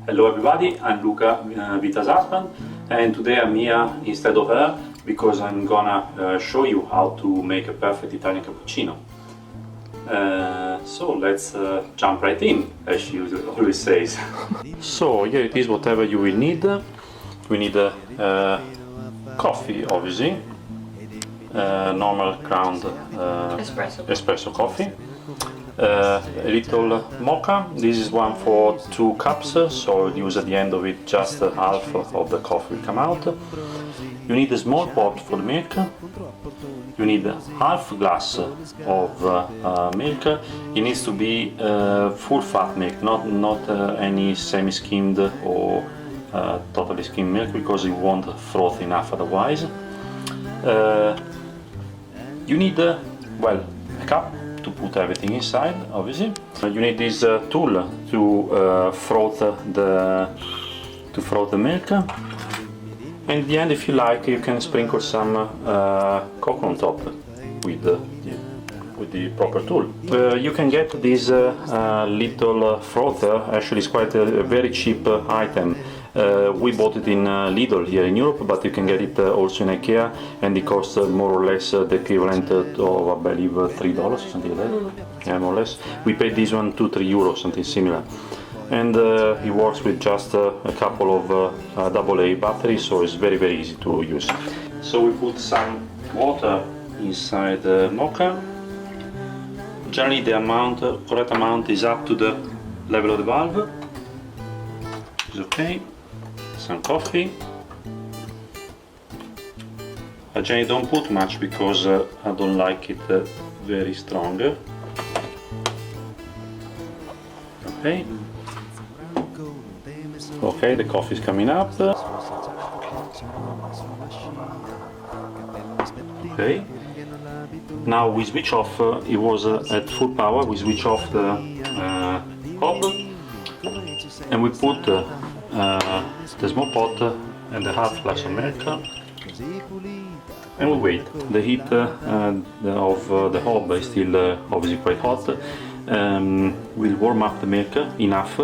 Hello everybody, I'm Luca, Vita's husband, and today I'm here instead of her because I'm gonna show you how to make a perfect Italian cappuccino. So let's jump right in, as she always says. So here it is, whatever you will need. We need coffee, obviously, normal ground espresso coffee. A little mocha. This is one for 2 cups, so use at the end of it just half of the coffee will come out. You need a small pot for the milk. You need half glass of milk. It needs to be full fat milk, not any semi-skimmed or totally skimmed milk, because it won't froth enough otherwise. You need well, a cup to put everything inside, obviously. You need this tool to froth the milk. And at the end, if you like, you can sprinkle some cocoa on top with the proper tool. You can get this little frother. Actually, it's quite a very cheap item. We bought it in Lidl here in Europe, but you can get it also in IKEA, and it costs more or less the equivalent of, I believe, $3 or something like that. Yeah, more or less. We paid this one 2-3 euros, something similar. And it works with just a couple of AA batteries, so it's very easy to use. So we put some water inside the mocha. Generally the correct amount is up to the level of the valve. It's okay. Some coffee. I generally don't put much because I don't like it very strong. Okay. Okay, the coffee is coming up. Okay. Now we switch off. It was at full power. We switch off the hob, and we put the small pot and the half glass of milk, and we wait. The heat of the hob is still obviously quite hot. We'll warm up the milk enough,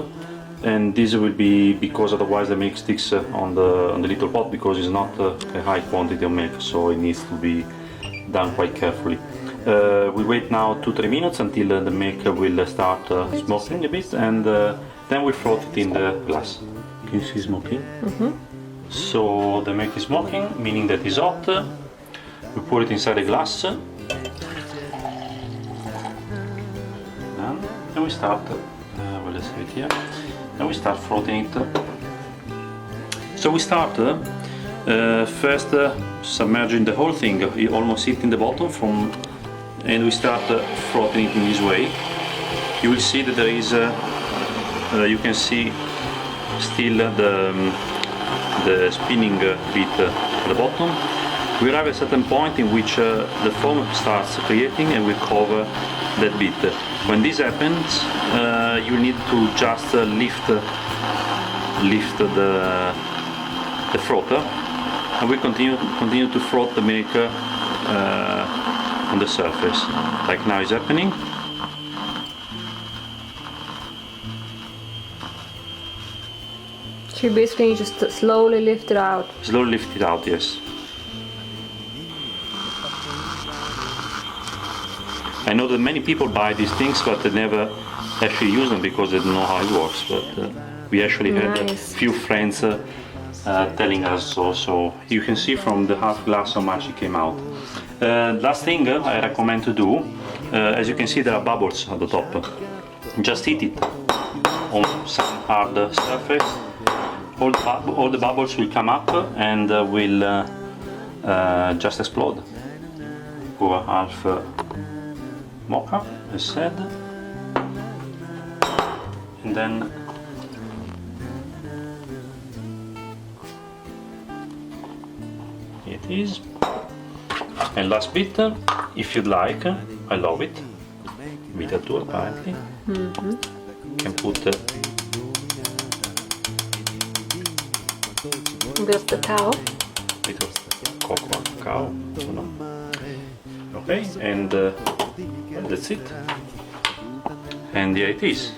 and this will be because otherwise the milk sticks on the little pot, because it's not a high quantity of milk, so it needs to be done quite carefully. We wait now 2-3 minutes until the milk will start smoking a bit, and then we froth it in the glass. Can you see smoking? Mm-hmm. So the milk is smoking, meaning that it's hot. We pour it inside the glass, and we start. Well, let's have it here. And we start frothing it. So we start first submerging the whole thing, almost hitting the bottom and we start frothing it in this way. You will see that there is, you can see still the spinning bit at the bottom. We arrive at a certain point in which the foam starts creating, and we cover that bit. When this happens, you need to just lift the frother, and we continue to froth the milk on the surface, like now is happening. So you basically just slowly lift it out. Slowly lift it out, yes. I know that many people buy these things, but they never actually use them because they don't know how it works. But we actually had a few friends telling us so. So you can see from the half glass how much it came out. Last thing I recommend to do, as you can see, there are bubbles at the top. Just hit it on some hard surface. All the bubbles will come up and will just explode. Pour half mocha, as said, and then here it is. And last bit, if you'd like, I love it. Vita too, apparently. Mm-hmm. Can put a bit of the cow. Bit of cocoa, cow, you know. Okay, and that's it. And here it is.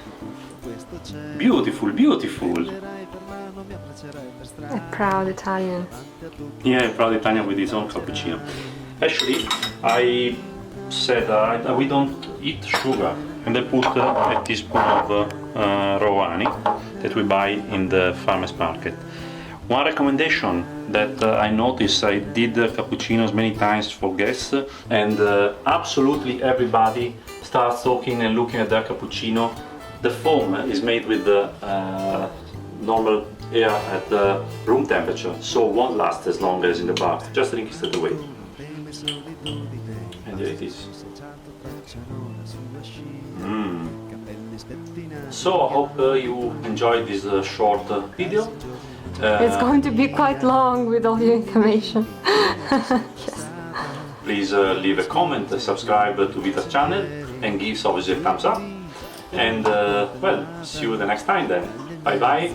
Beautiful, beautiful. A proud Italian. Yeah, proud Italian with his own cappuccino. Actually, I said we don't eat sugar, and I put a teaspoon of raw honey that we buy in the farmers market. One recommendation that I noticed, I did cappuccinos many times for guests, and absolutely everybody starts talking and looking at their cappuccino. The foam is made with the normal air at room temperature, so it won't last as long as in the bar. Just drink it straight away. And there it is. So I hope you enjoyed this short video. It's going to be quite long with all your information. Yes. Please leave a comment, subscribe to Vita's channel, and give obviously a thumbs up. And well, see you the next time then. Bye bye.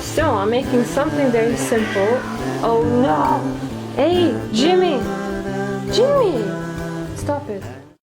So I'm making something very simple. Oh no! Hey, Jimmy! Jimmy! Stop it.